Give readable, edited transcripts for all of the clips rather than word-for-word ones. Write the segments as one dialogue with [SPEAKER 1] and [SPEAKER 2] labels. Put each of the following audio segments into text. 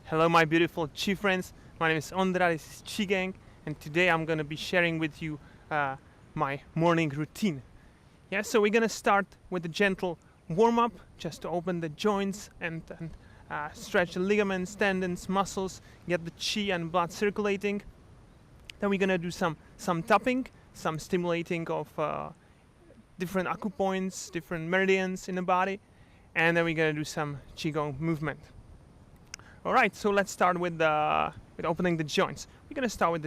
[SPEAKER 1] Hello my beautiful Chi friends, my name is Ondra, this is Qigong, and today I'm going to be sharing with you my morning routine. Yeah, so we're going to start with a gentle warm-up, just to open the joints and stretch the ligaments, tendons, muscles, get the chi and blood circulating. Then we're going to do some tapping, some stimulating of different acupoints, different meridians in the body, and then we're going to do some Qigong movement. Alright, so let's start with opening the joints. We're gonna start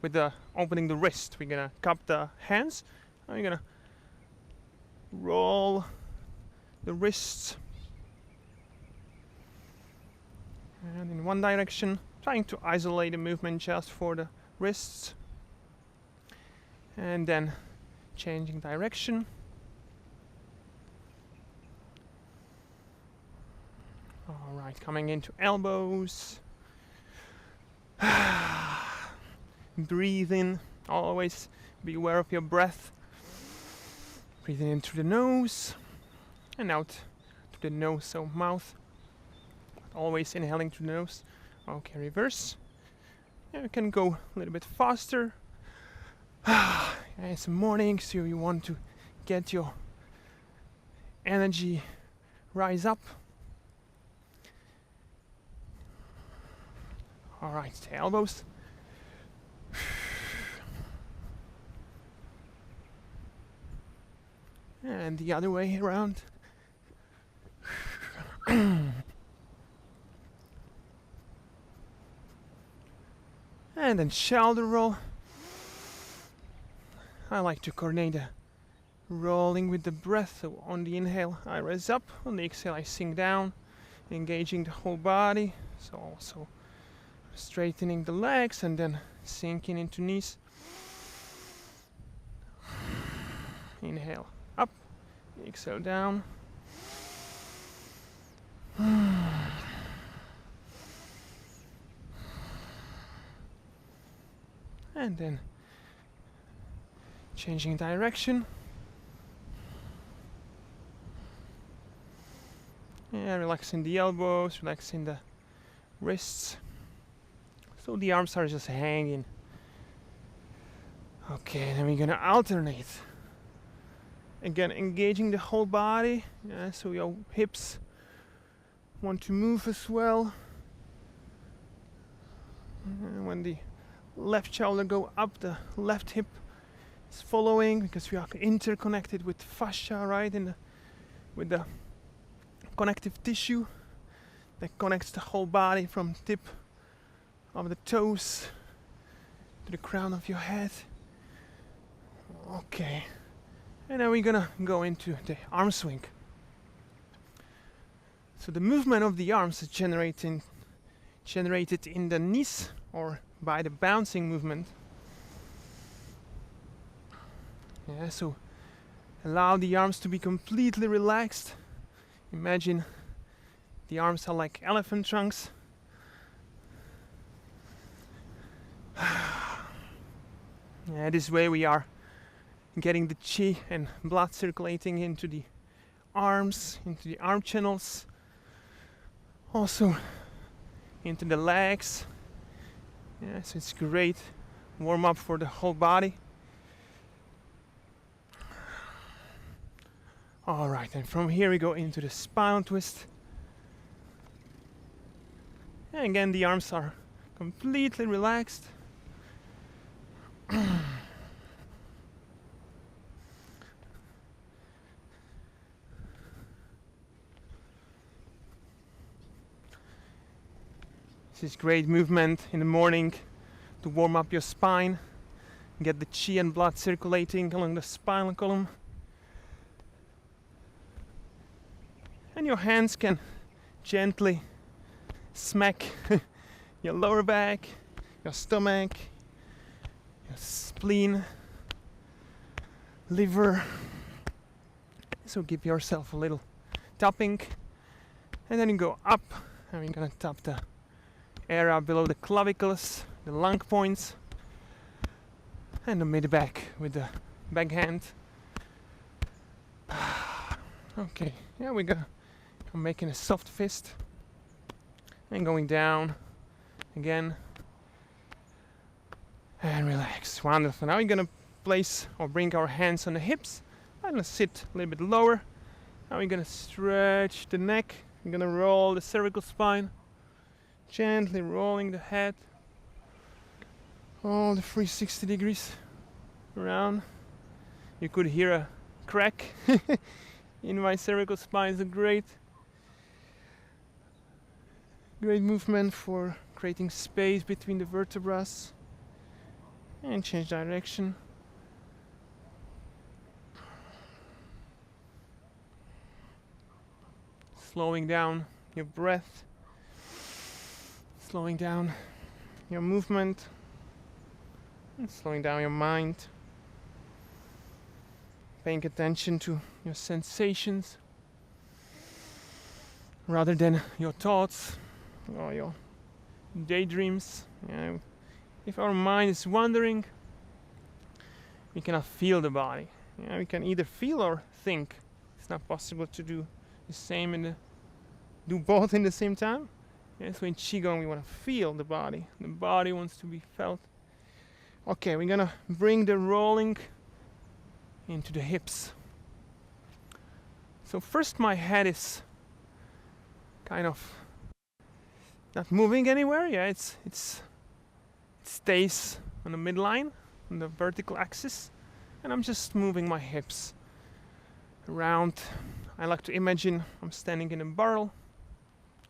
[SPEAKER 1] with the opening the wrist. We're gonna cup the hands. And we're gonna roll the wrists and in one direction, trying to isolate the movement just for the wrists, and then changing direction. Alright, coming into elbows. Breathe in, always be aware of your breath. Breathing in through the nose and out to the nose, so mouth. Always inhaling through the nose. Okay, reverse. And we can go a little bit faster. It's morning, so you want to get your energy rise up. Alright, the elbows. And the other way around. And then shoulder roll. I like to coordinate the rolling with the breath. So on the inhale I raise up, on the exhale I sink down, engaging the whole body. So also straightening the legs and then sinking into knees. Inhale up, exhale down. And then changing direction. Yeah, relaxing the elbows, relaxing the wrists. So the arms are just hanging. Okay, then we're gonna alternate. Again, engaging the whole body. Yeah, so your hips want to move as well. And when the left shoulder go up, the left hip is following, because we are interconnected with fascia, right? With the connective tissue that connects the whole body from tip of the toes to the crown of your head. Okay, and then we're gonna go into the arm swing. So the movement of the arms is generated in the knees, or by the bouncing movement. Yeah, so allow the arms to be completely relaxed. Imagine the arms are like elephant trunks. Yeah, this way we are getting the chi and blood circulating into the arms, into the arm channels, also into the legs. Yeah, so it's great warm up for the whole body. Alright, and from here we go into the spinal twist. And again, the arms are completely relaxed. This is great movement in the morning to warm up your spine, get the chi and blood circulating along the spinal column. And your hands can gently smack your lower back, your stomach, your spleen, liver. So give yourself a little tapping, and then you go up, and we're gonna tap the area below the clavicles, the lung points, and the mid back with the back hand. Okay, yeah, we go. I'm making a soft fist. and going down again, and relax. Wonderful. Now we're gonna place or bring our hands on the hips. I'm gonna sit a little bit lower. Now we're gonna stretch the neck. We're gonna roll the cervical spine, gently rolling the head all the 360 degrees around. You could hear a crack in my cervical spine. It's a great movement for creating space between the vertebrae. And change direction. Slowing down your breath, slowing down your movement, and slowing down your mind. Paying attention to your sensations rather than your thoughts or your daydreams. If our mind is wandering, we cannot feel the body. We can either feel or think. It's not possible to do the same do both in the same time. So in Qigong we want to feel the body. The body wants to be felt. Okay, we're gonna bring the rolling into the hips. So first my head is kind of not moving anywhere. It stays on the midline, on the vertical axis, and I'm just moving my hips around. I like to imagine I'm standing in a barrel.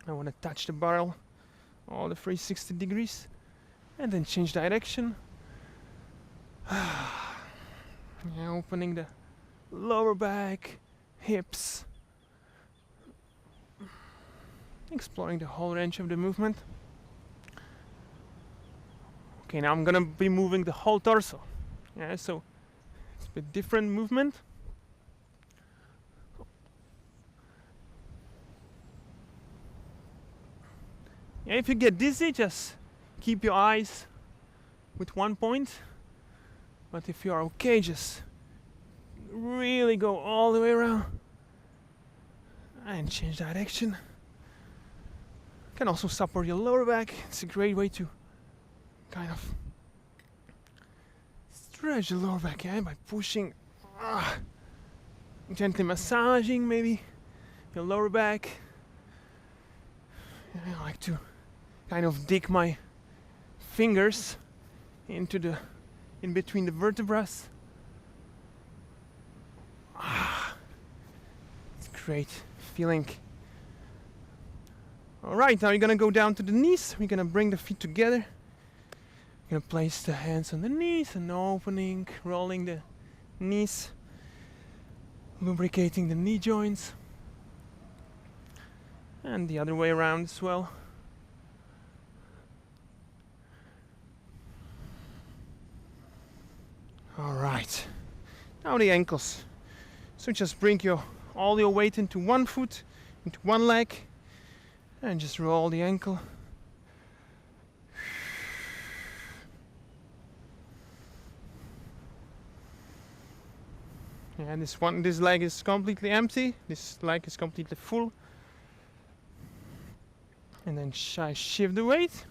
[SPEAKER 1] I want to touch the barrel all the 360 degrees and then change direction. Opening the lower back, hips, exploring the whole range of the movement. Okay, now I'm gonna be moving the whole torso. So it's a bit different movement. If you get dizzy, just keep your eyes with one point. But if you are okay, just really go all the way around and change direction. You can also support your lower back. It's a great way to kind of stretch the lower back by pushing, gently massaging maybe your lower back. I like to kind of dig my fingers in between the vertebrae. It's great feeling. Alright, now you're gonna go down to the knees. We're gonna bring the feet together. You're gonna place the hands on the knees and opening, rolling the knees, lubricating the knee joints, and the other way around as well. Alright, now the ankles. So just bring all your weight into one foot, into one leg, and just roll the ankle. And this leg is completely empty. This leg is completely full. And then I shift the weight,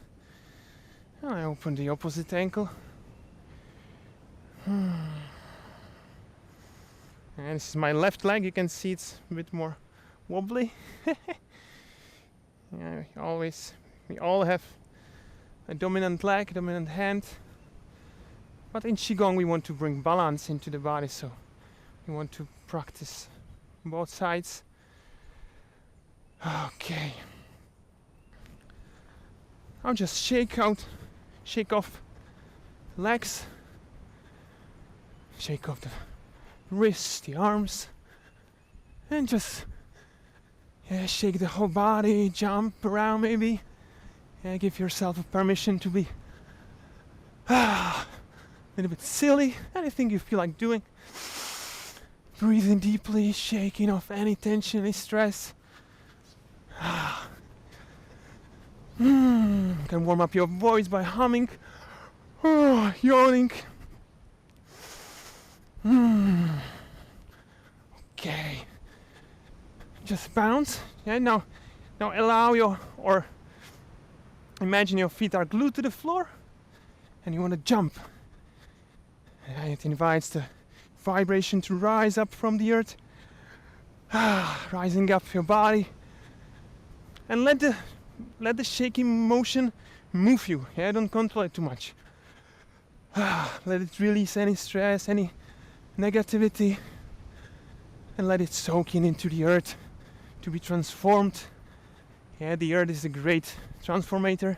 [SPEAKER 1] and I open the opposite ankle. And this is my left leg. You can see it's a bit more wobbly. We all have a dominant leg, dominant hand. But in Qigong we want to bring balance into the body, so we want to practice both sides. Okay. I'll just shake off legs, shake off the wrists, the arms, and just shake the whole body, jump around maybe. Give yourself a permission to be a little bit silly, anything you feel like doing. Breathing deeply, shaking off any tension, any stress. You can warm up your voice by humming, yawning. Okay. Just bounce. Now allow Imagine your feet are glued to the floor and you want to jump. And it invites the vibration to rise up from the earth, rising up your body, and let the shaking motion move you. Yeah, don't control it too much. Let it release any stress, any negativity, and let it soak in into the earth to be transformed. Yeah, the earth is a great transformator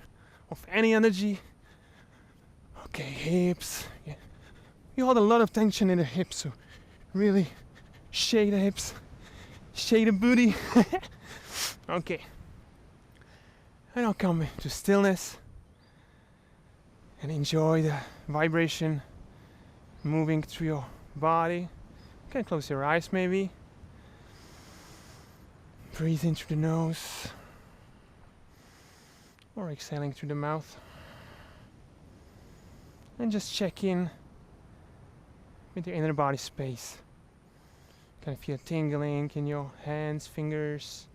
[SPEAKER 1] of any energy. Okay, hips. Yeah. You hold a lot of tension in the hips, so really shake the hips, shake the booty. Okay. And I'll come to stillness and enjoy the vibration moving through your body. You can close your eyes maybe. Breathe in through the nose or exhaling through the mouth. And just check in with your inner body space. You can feel tingling in your hands, fingers.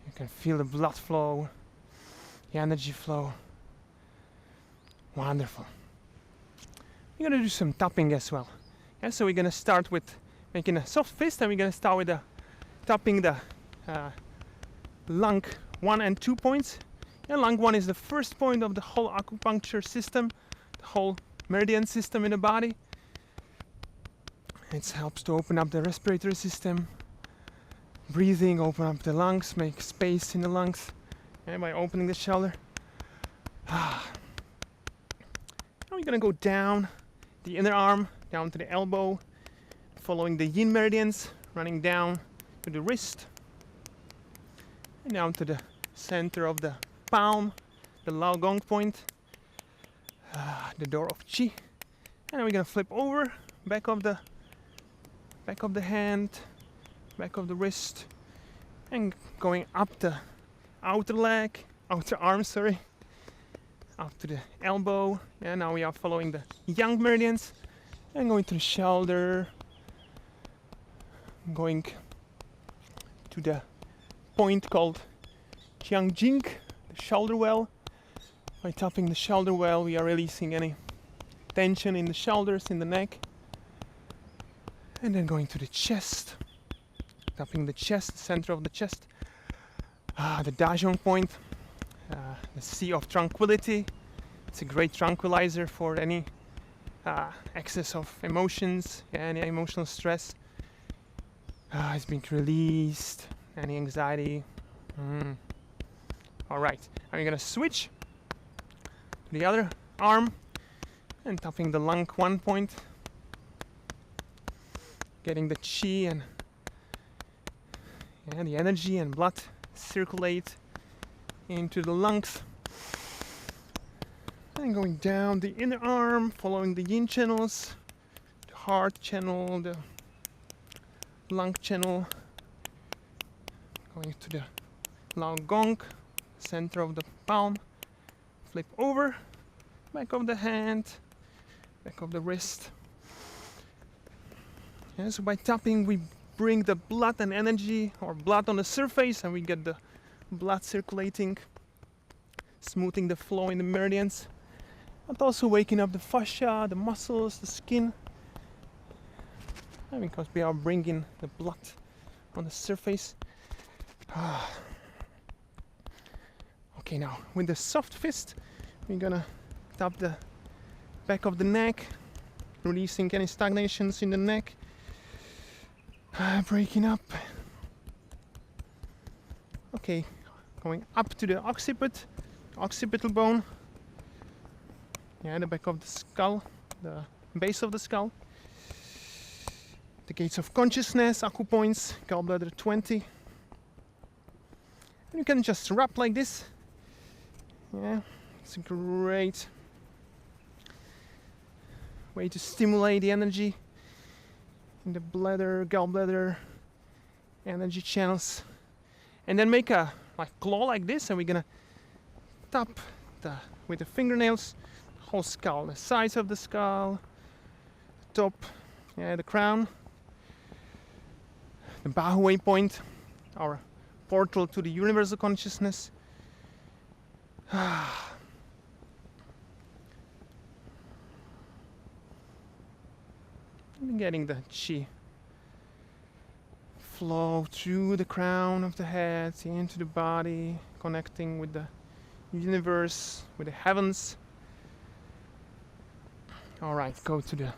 [SPEAKER 1] You can feel the blood flow, the energy flow. Wonderful. We're gonna do some tapping as well. Yeah, so we're gonna start with making a soft fist, and we're gonna start with tapping the lung 1 and 2 points. Yeah, lung 1 is the first point of the whole acupuncture system, the whole meridian system in the body. It helps to open up the respiratory system. Breathing, open up the lungs, make space in the lungs, and by opening the shoulder. Now we're gonna go down the inner arm, down to the elbow, following the yin meridians, running down to the wrist, and down to the center of the palm, the Lao Gong point, the door of Qi. And then we're gonna flip over, back of the hand, back of the wrist, and going up the outer arm, up to the elbow. And now we are following the yang meridians and going to the shoulder, going to the point called Jiangjing, the shoulder well. By tapping the shoulder well, we are releasing any tension in the shoulders, in the neck. And then going to the chest, tapping the chest, the center of the chest, the Dajong point, the Sea of Tranquility. It's a great tranquilizer for any excess of emotions, any emotional stress. It's been released, any anxiety. Alright, I'm gonna switch to the other arm and tapping the lung 1 point, getting the Qi and the energy and blood circulate into the lungs. And going down the inner arm, following the yin channels, the heart channel, the lung channel, going to the Lao Gong, center of the palm, flip over, back of the hand, back of the wrist. Yeah, so by tapping we bring the blood and energy, or blood on the surface, and we get the blood circulating, smoothing the flow in the meridians, but also waking up the fascia, the muscles, the skin, and because we are bringing the blood on the surface. Okay, now with the soft fist we're gonna tap the back of the neck, releasing any stagnations in the neck, breaking up. Okay, going up to the occipital bone, the back of the skull, the base of the skull, the gates of consciousness, acupoints, gallbladder 20. And you can just wrap like this. Yeah, it's a great way to stimulate the energy in the bladder, gallbladder, energy channels. And then make a claw like this, and we're gonna tap with the fingernails the whole skull, the sides of the skull, the top, the crown, the Bahuay point, our portal to the universal consciousness, Getting the chi flow through the crown of the head into the body, connecting with the universe, with the heavens. Alright, go to the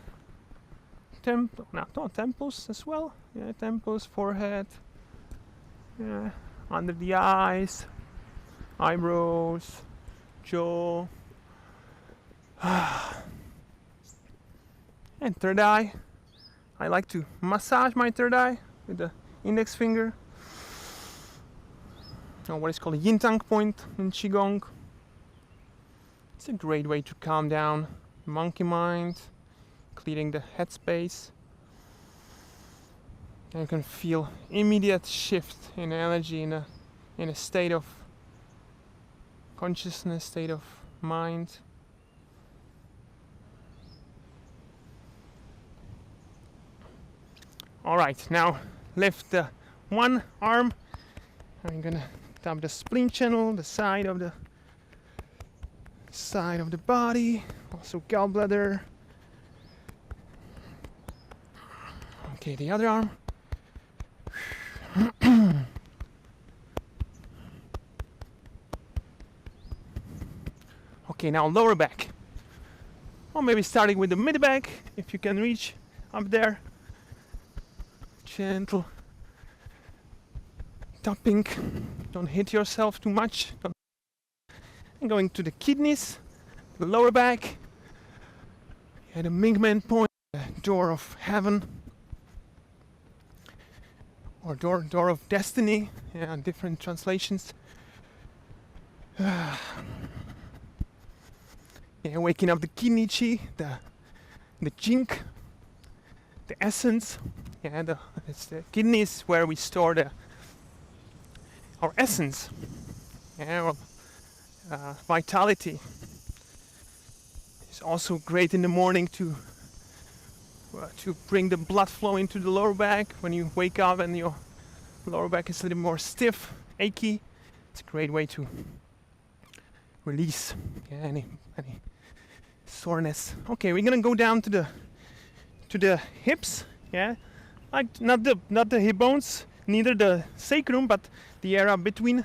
[SPEAKER 1] temples as well. Yeah, temples, forehead, yeah, under the eyes, eyebrows, jaw, and third eye. I like to massage my third eye with the index finger, or what is called a yin-tang point in Qigong. It's a great way to calm down the monkey mind, clearing the headspace. And you can feel immediate shift in energy, in a state of consciousness, state of mind. Alright, now lift the one arm. I'm gonna tap the spleen channel, the side of the body, also gallbladder. Okay, the other arm. Okay, now lower back. Or maybe starting with the mid back, if you can reach up there. Gentle tapping. Don't hit yourself too much. And going to the kidneys, the lower back. Yeah, the Mingmen point, the door of heaven. Or door of destiny. Yeah, different translations. Yeah, waking up the kidney chi, the jink, the essence. Yeah, it's the kidneys where we store our essence. Yeah, vitality. It's also great in the morning to bring the blood flow into the lower back when you wake up and your lower back is a little more stiff, achy. It's a great way to release any soreness. Okay, we're gonna go down to the hips. Yeah, like not the hip bones, neither the sacrum, but the area between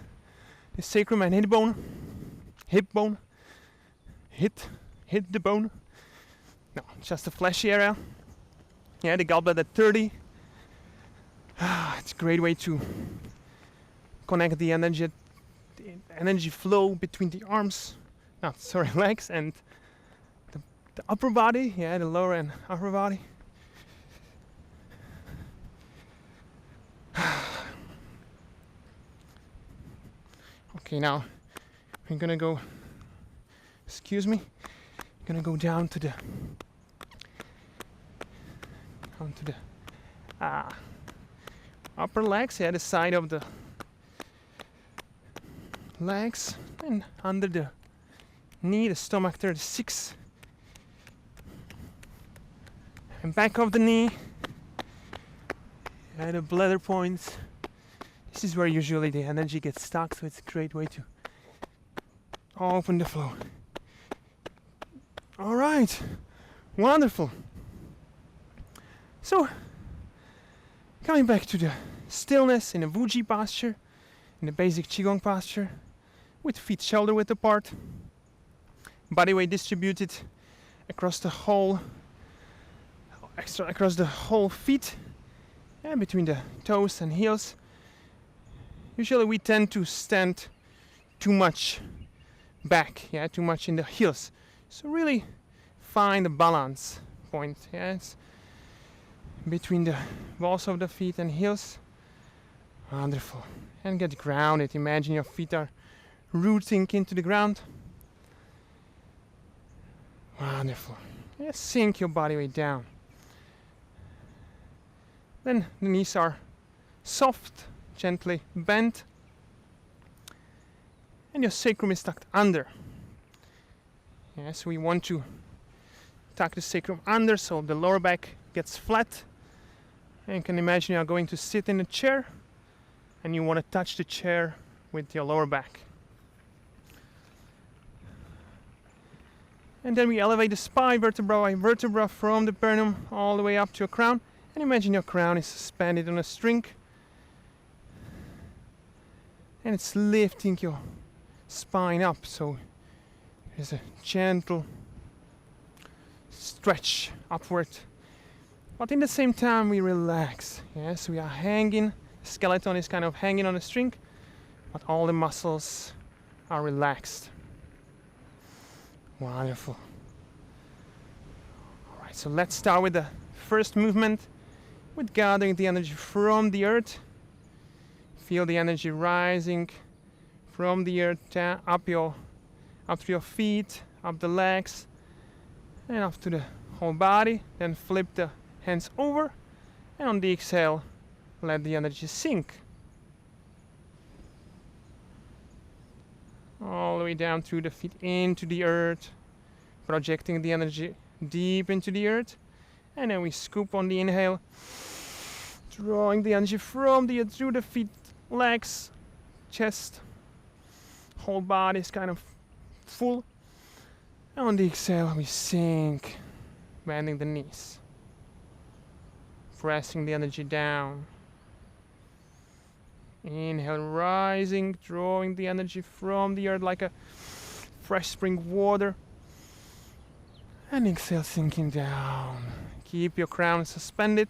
[SPEAKER 1] the sacrum and hip bone. Hit the bone. No, just the fleshy area. Yeah, the gallbladder 30. It's a great way to connect the energy flow between the arms. Legs and the upper body. Yeah, the lower and upper body. Okay, now we're gonna go. Excuse me. Gonna go down to the upper legs. Yeah, the side of the legs and under the knee, the stomach 36, and back of the knee. Yeah, the bladder points. This is where usually the energy gets stuck, so it's a great way to open the flow. All right, wonderful. So, coming back to the stillness in a Wuji posture, in the basic Qigong posture, with feet shoulder width apart, body weight distributed across the whole feet, and between the toes and heels. Usually we tend to stand too much back, yeah, too much in the heels. So really find the balance point, yeah, it's between the balls of the feet and heels. Wonderful. And get grounded. Imagine your feet are rooting into the ground. Wonderful. Yeah, sink your body weight down. Then the knees are soft, gently bent, and your sacrum is tucked under. Yes, we want to tuck the sacrum under so the lower back gets flat. And you can imagine you are going to sit in a chair and you want to touch the chair with your lower back. And then we elevate the spine vertebra by vertebra from the perineum all the way up to your crown. And imagine your crown is suspended on a string. And it's lifting your spine up. So there's a gentle stretch upward. But in the same time we relax. Yes, we are hanging. The skeleton is kind of hanging on a string. But all the muscles are relaxed. Wonderful. Alright, so let's start with the first movement with gathering the energy from the earth. Feel the energy rising from the earth down, up to your feet, up the legs, and up to the whole body. Then flip the hands over, and on the exhale, let the energy sink. All the way down through the feet into the earth, projecting the energy deep into the earth. And then we scoop on the inhale, drawing the energy from the earth through the feet, legs, chest, whole body is kind of full. And on the exhale, we sink, bending the knees, pressing the energy down. Inhale, rising, drawing the energy from the earth like a fresh spring water. And exhale, sinking down. Keep your crown suspended.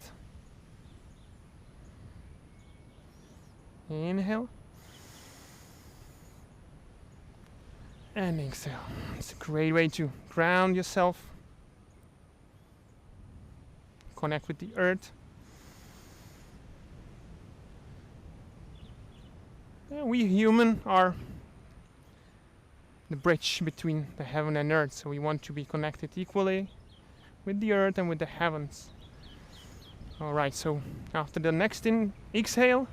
[SPEAKER 1] Inhale. And exhale. It's a great way to ground yourself. Connect with the earth. We human are the bridge between the heaven and earth, so we want to be connected equally with the earth and with the heavens. Alright, so after the next exhale,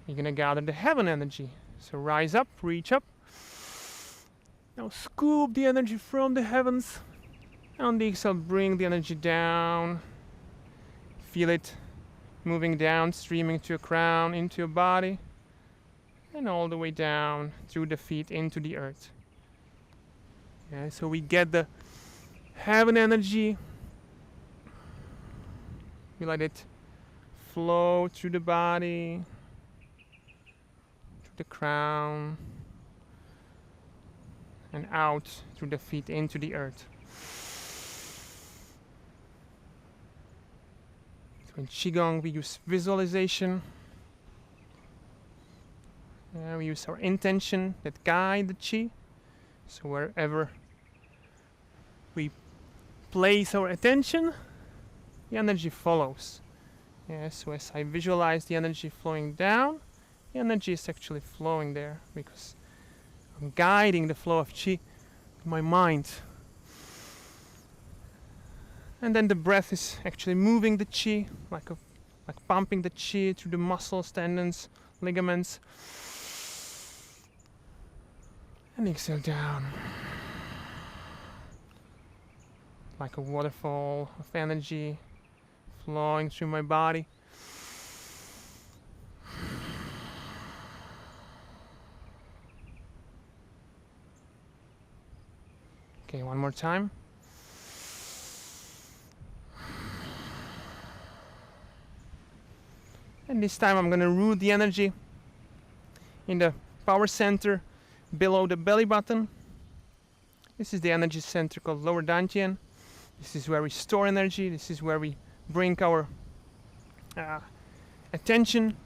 [SPEAKER 1] you're gonna gather the heaven energy. So rise up, reach up. Now scoop the energy from the heavens. And on the exhale, bring the energy down. Feel it moving down, streaming to your crown, into your body. And all the way down through the feet into the earth. Yeah, so we get the heaven energy. We let it flow through the body, through the crown, and out through the feet into the earth. So in Qigong we use visualization. We use our intention that guide the Qi. So wherever we place our attention, the energy follows. So as I visualize the energy flowing down, the energy is actually flowing there because I'm guiding the flow of Qi in my mind. And then the breath is actually moving the Qi, like pumping the Qi through the muscles, tendons, ligaments. And exhale down. Like a waterfall of energy flowing through my body. Okay, one more time. And this time I'm gonna root the energy in the power center below the belly button. This is the energy center called lower dantian. This is where we store energy. This is where we bring our attention,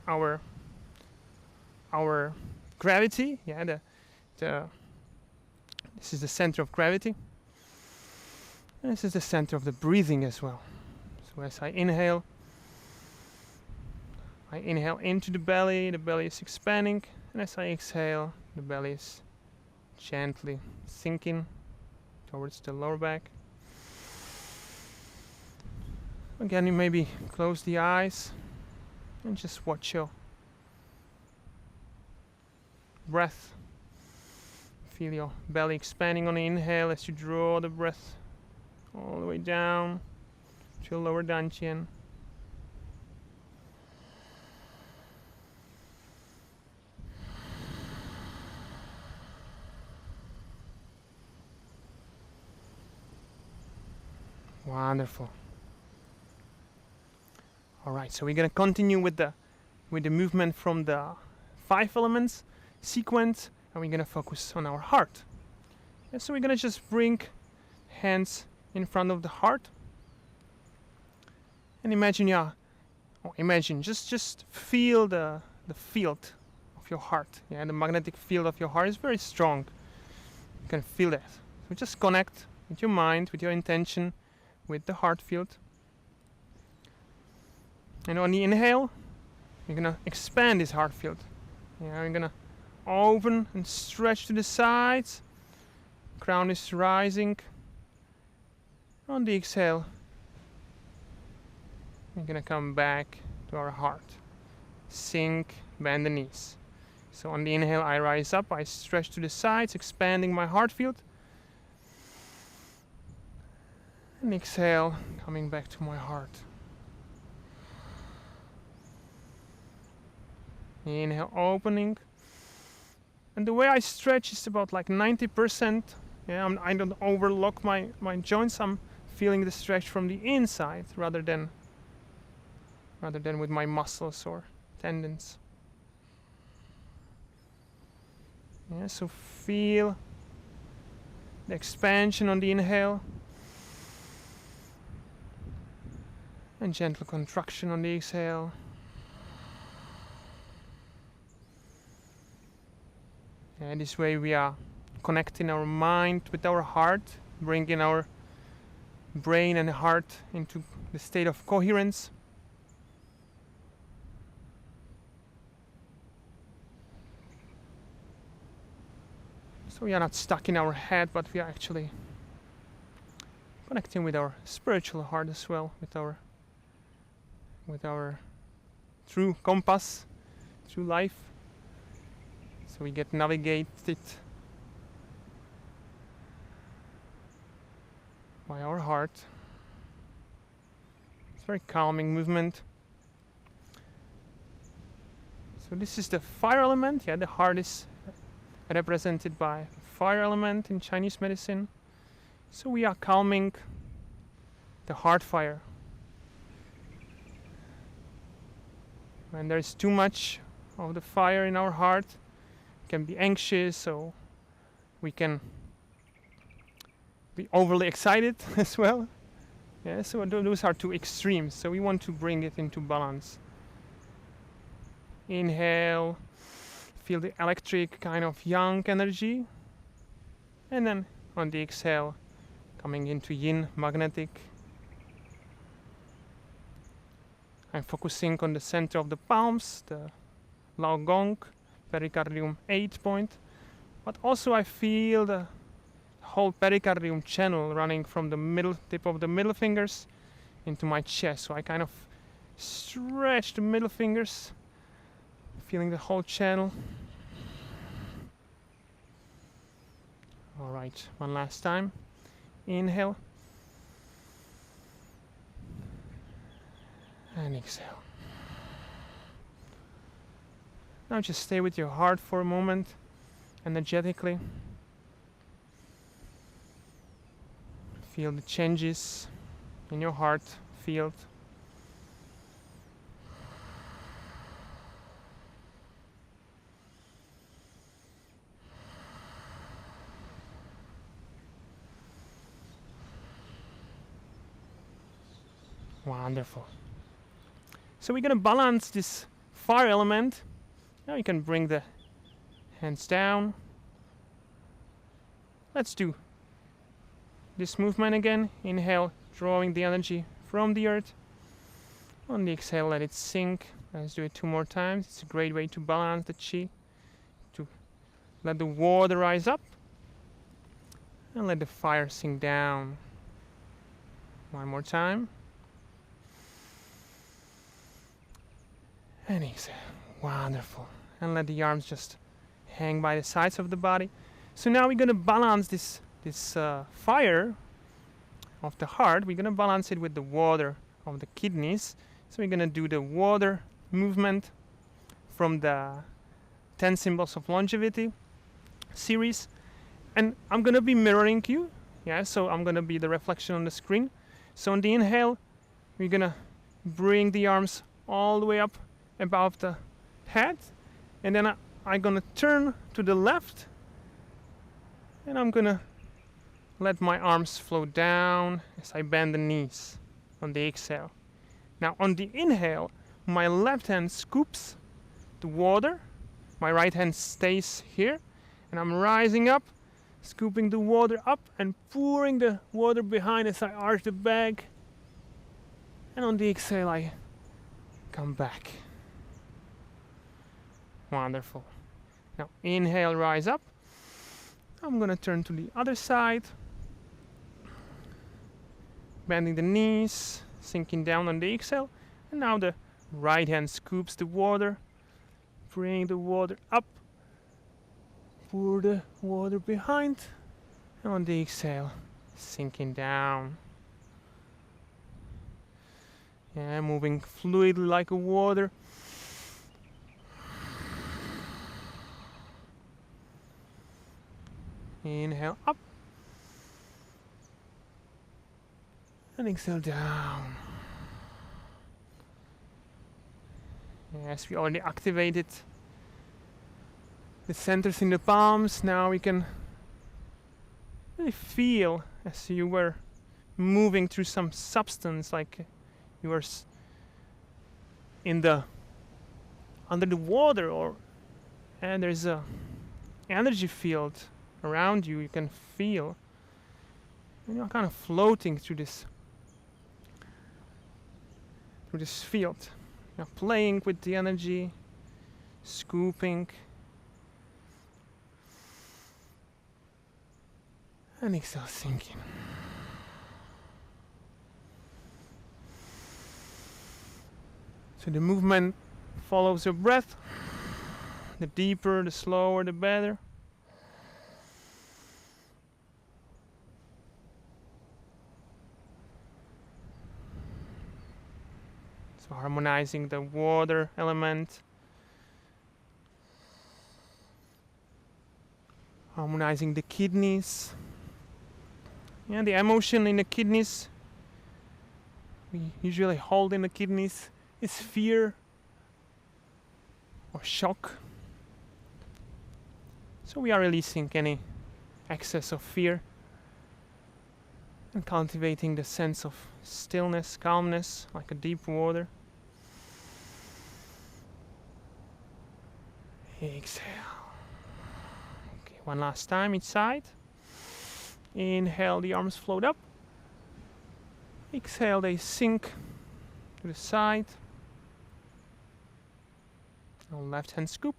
[SPEAKER 1] our gravity. This is the center of gravity. And this is the center of the breathing as well. So as I inhale into the belly is expanding, and as I exhale, the belly is gently sinking towards the lower back. Again, you maybe close the eyes and just watch your breath. Feel your belly expanding on the inhale as you draw the breath all the way down to lower dantian. Wonderful. All right, so we're gonna continue with the movement from the 5 elements sequence, and we're gonna focus on our heart. And so we're gonna just bring hands in front of the heart, and imagine, just feel the field of your heart. Yeah, the magnetic field of your heart is very strong. You can feel that. So just connect with your mind, with your intention, with the heart field. And on the inhale, you're gonna expand this heart field. Yeah, you're gonna open and stretch to the sides. Crown is rising. On the exhale, we're gonna come back to our heart. Sink, bend the knees. So on the inhale, I rise up, I stretch to the sides, expanding my heart field. And exhale, coming back to my heart. Inhale, opening. And the way I stretch is about like 90%. Yeah, I don't overlock my joints. I'm feeling the stretch from the inside rather than with my muscles or tendons. Yeah, so feel the expansion on the inhale and gentle contraction on the exhale. And this way we are connecting our mind with our heart, bringing our brain and heart into the state of coherence. So we are not stuck in our head, but we are actually connecting with our spiritual heart as well, with our true compass, true life. So we get navigated by our heart. It's a very calming movement. So this is the fire element. Yeah, the heart is represented by fire element in Chinese medicine. So we are calming the heart fire. When there is too much of the fire in our heart, we can be anxious, so we can be overly excited as well. Yeah, so those are two extremes. So we want to bring it into balance. Inhale, feel the electric kind of yang energy, and then on the exhale, coming into yin, magnetic. I'm focusing on the center of the palms, the Lao Gong, pericardium 8 point, but also I feel the whole pericardium channel running from the middle tip of the middle fingers into my chest. So I kind of stretch the middle fingers, feeling the whole channel. All right, one last time. Inhale. And exhale. Now just stay with your heart for a moment, energetically. Feel the changes in your heart field. Wonderful. So we're going to balance this fire element. Now you can bring the hands down. Let's do this movement again. Inhale, drawing the energy from the earth. On the exhale, let it sink. Let's do it 2 more times. It's a great way to balance the chi. To let the water rise up. And let the fire sink down. 1 more time. And exhale. Wonderful. And let the arms just hang by the sides of the body. So now we're going to balance this fire of the heart. We're going to balance it with the water of the kidneys. So we're going to do the water movement from the 10 Symbols of Longevity series. And I'm going to be mirroring you. Yeah, so I'm going to be the reflection on the screen. So on the inhale, we're gonna bring the arms all the way up above the head, and then I'm gonna turn to the left, and I'm gonna let my arms flow down as I bend the knees on the exhale. Now on the inhale, my left hand scoops the water, my right hand stays here, and I'm rising up, scooping the water up and pouring the water behind as I arch the back. And on the exhale, I come back. Wonderful. Now inhale, rise up. I'm gonna turn to the other side, bending the knees, sinking down on the exhale, and now the right hand scoops the water, bring the water up, pour the water behind, and on the exhale, sinking down. Yeah, moving fluidly like a water. Inhale up, and exhale down. Yes, we already activated the centers in the palms. Now we can really feel as you were moving through some substance, like you were in the under the water, and there's a energy field around you. You can feel, and you're kind of floating through this field. You're playing with the energy, scooping, and exhale, sinking. So the movement follows your breath. The deeper, the slower, the better. So harmonizing the water element, harmonizing the kidneys, and the emotion in the kidneys we usually hold in the kidneys is fear or shock. So we are releasing any excess of fear and cultivating the sense of stillness, calmness, like a deep water. Exhale. Okay, one last time each side. Inhale, the arms float up. Exhale, they sink to the side. Now left hand scoop.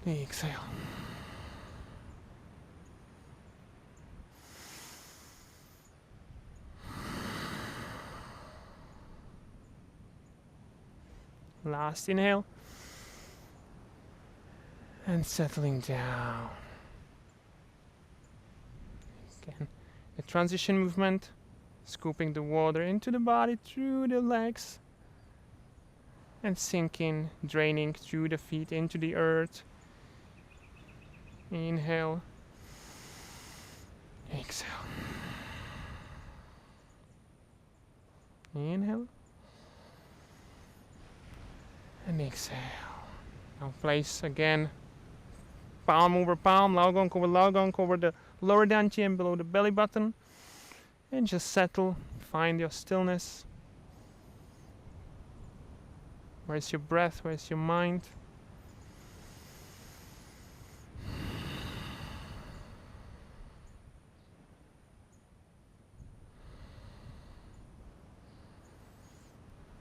[SPEAKER 1] Exhale. Last inhale. And settling down. Again, a transition movement, scooping the water into the body through the legs and sinking, draining through the feet into the earth. Inhale. Exhale. Inhale. And exhale. Now place again palm over palm, Laogong over the lower dantian below the belly button. And just settle, find your stillness. Where's your breath? Where's your mind?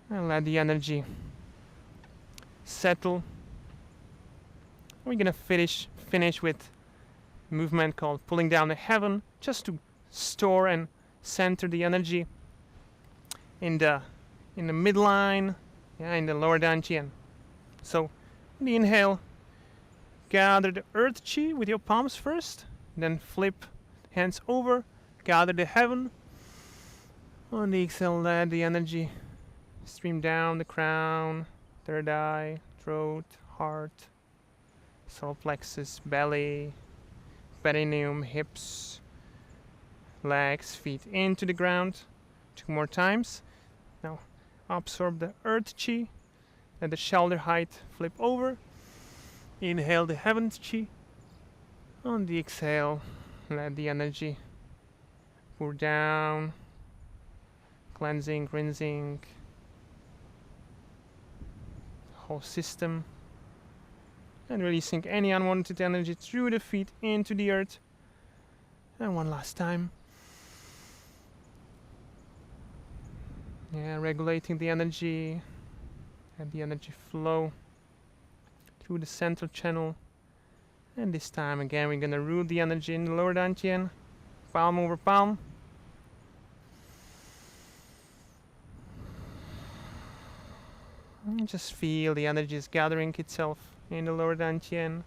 [SPEAKER 1] And let the energy settle. We're gonna finish with a movement called pulling down the heaven, just to store and center the energy in the midline, in the lower dantian. So, on the inhale, gather the earth chi with your palms first, then flip hands over, gather the heaven. On the exhale, let the energy stream down the crown, third eye, throat, heart, solar plexus, belly, perineum, hips, legs, feet into the ground. 2 more times. Now absorb the earth chi. Let the shoulder height flip over. Inhale the heavens chi. On the exhale, let the energy pour down, cleansing, rinsing the whole system, and releasing any unwanted energy through the feet into the earth. And one last time. Yeah, regulating the energy and the energy flow through the central channel. And this time again we're gonna root the energy in the lower dantian, palm over palm. And just feel the energy is gathering itself in the lower dantian.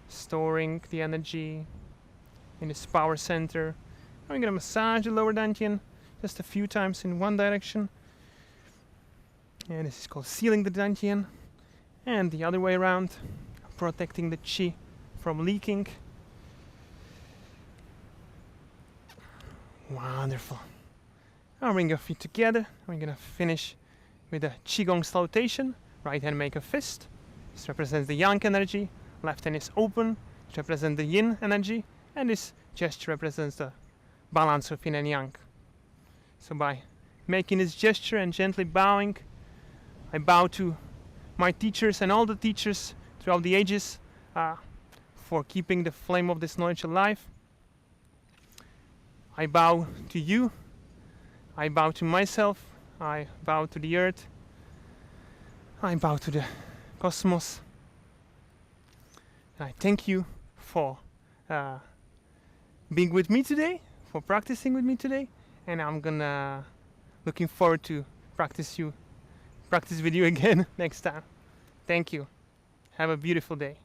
[SPEAKER 1] Storing the energy in this power center. And we're gonna massage the lower dantian just a few times in one direction. And this is called sealing the dantian. And the other way around, protecting the chi from leaking. Wonderful. Now bring your feet together. We're gonna finish with a Qigong salutation. Right hand make a fist. This represents the yang energy. Left hand is open. It represents the yin energy. And this gesture represents the balance of yin and yang. So by making this gesture and gently bowing, I bow to my teachers and all the teachers throughout the ages for keeping the flame of this knowledge alive. I bow to you. I bow to myself. I bow to the earth. I bow to the cosmos. And I thank you for being with me today, for practicing with me today. And I'm gonna looking forward to practice with you again next time. Thank you. Have a beautiful day.